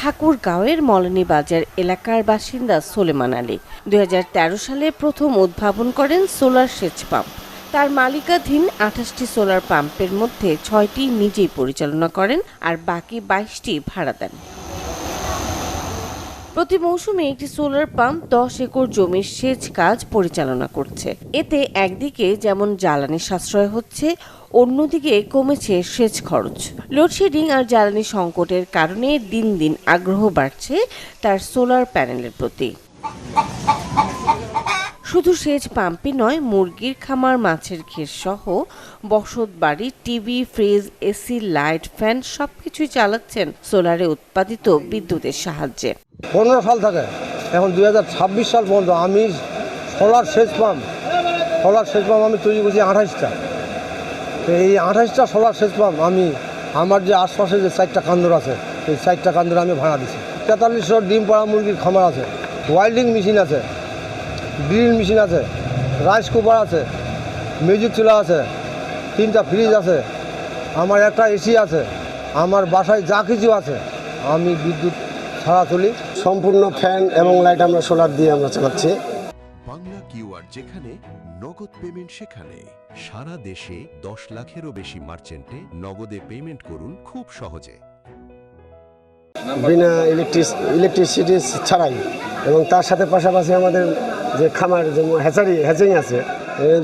ঠাকুরগাঁওয়ের মলনীবাজার এলাকার বাসিন্দা সোলেমান আলী 2013 সালে প্রথম উদ্ভাবন করেন সোলার সেচ পাম্প। তার মালিকাধীন 28টি সোলার পাম্পের মধ্যে 6টি নিজেই পরিচালনা করেন আর বাকি 22টি ভাড়া দেন। প্রতি মৌসুমে একটি সোলার পাম্প 10 একর জমির সেচ কাজ পরিচালনা করছে। এতে একদিকে যেমন জ্বালানি সাশ্রয় হচ্ছে, অন্যদিকে কমেছে সেচ খরচ। লোডশেডিং আর জ্বালানি সংকটের কারণে দিন দিন আগ্রহ বাড়ছে তার সোলার প্যানেলের প্রতি। শুধু সেচ পাম্পই নয়, মুরগির খামার, মাছের ঘের সহ বসত বাড়ি, TV, fridge, AC, light, fan সবকিছুই চালাচ্ছেন সোলারে উৎপাদিত বিদ্যুতের সাহায্যে। 15 সাল থেকে এখন 2026 সাল পর্যন্ত আমি সোলার সেচ পাম্প আমি তৈরি করছি 28টা। তো এই 28টা সোলার সেচ পাম্প আমি আমার যে আশপাশে যে 4টা কান্দর আছে, এই 4টা কান্দরে আমি ভাড়া দিচ্ছি। 4300 ডিম পাড়া মুরগির খামার আছে, ওয়েল্ডিং মেশিন আছে, ড্রিল মেশিন আছে, রাইস কুকার আছে, মিউজিক চুলা আছে, 3টা ফ্রিজ আছে, আমার একটা এসি আছে, আমার বাসায় যা কিছু আছে আমি বিদ্যুৎ ছাড়া চলি। সম্পূর্ণ ফ্যান এবং লাইট আমরা সোলার দিয়ে আমরা চালাচ্ছি। বাংলা কিউআর, যেখানে নগদ পেমেন্ট সেখানে। সারা দেশে 10 লাখেরও বেশি মার্চেন্টে নগদে পেমেন্ট করুন খুব সহজে, বিনা ইলেকট্রিসিটি ছাড়াই। এবং তার সাথে পাশাপাশি আমাদের যে খামার, যে হ্যাচিং আছে,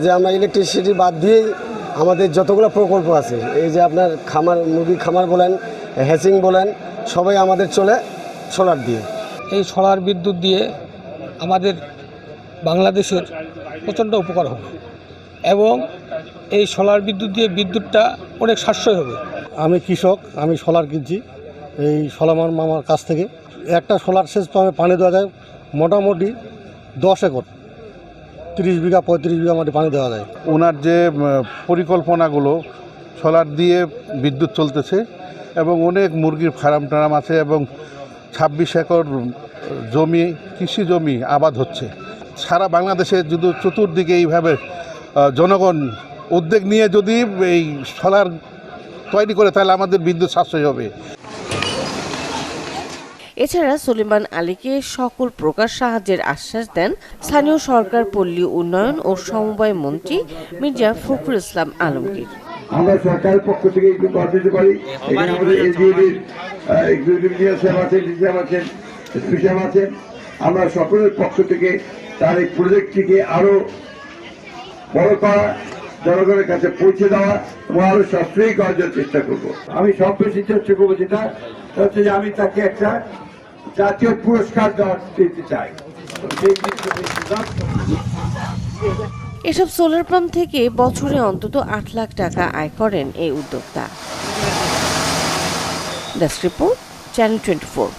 যে আমরা ইলেকট্রিসিটি বাদ দিয়েই আমাদের যতগুলো প্রকল্প আছে, এই যে আপনার খামার, মুরগি খামার বলেন, হ্যাচিং বলেন, সবাই আমাদের চলে সোলার দিয়ে। এই সোলার বিদ্যুৎ দিয়ে আমাদের বাংলাদেশের প্রচণ্ড উপকার হবে এবং এই সোলার বিদ্যুৎ দিয়ে বিদ্যুৎটা অনেক সাশ্রয় হবে। আমি কৃষক, আমি সোলার কিনছি এই সোলার মামার কাছ থেকে। একটা সোলার সেচ পাম্পে পানি দেওয়া যায় মোটামুটি 10 একর, 30 বিঘা 35 বিঘা মাটি পানি দেওয়া যায়। ওনার যে পরিকল্পনাগুলো, সোলার দিয়ে বিদ্যুৎ চলতেছে এবং অনেক মুরগির ফার্ম টার্ম আছে এবং 26 একর জমি, কৃষি জমি আবাদ হচ্ছে। সারা বাংলাদেশে যদি চতুর্দিকে এইভাবে জনগণ উদ্যোগ নিয়ে যদি এই সোলার তৈরি করে, তাহলে আমাদের বিদ্যুৎ সাশ্রয় হবে। এছাড়া সোলেমান আলীকে সকল প্রকার সাহায্যের আশ্বাস দেন স্থানীয় সরকার, পল্লী উন্নয়ন ও সমবায় মন্ত্রী মির্জা ফখরুল ইসলাম আলমগীর। আমরা সরকারের পক্ষ থেকে একটু কর দিতে পারি। এখানে আমাদের এক্সিকিউটিভ সাহেব আছেন, ডিসি সাহেব আছেন, এসপি সাহেব আছেন। আমরা সকলের পক্ষ থেকে তার এই প্রজেক্টটিকে আরো বড় করা, জনগণের কাছে পৌঁছে দেওয়া এবং আরো সাশ্রয়ী করার জন্য চেষ্টা করবো। আমি সব বেশি চেষ্টা করবো যেটা হচ্ছে যে আমি তাকে একটা জাতীয় পুরস্কার দিতে চাই। এসব সোলার পাম্প থেকে বছরে অন্তত 8 লাখ টাকা আয় করেন এই উদ্যোক্তা। Desk report, channel 24।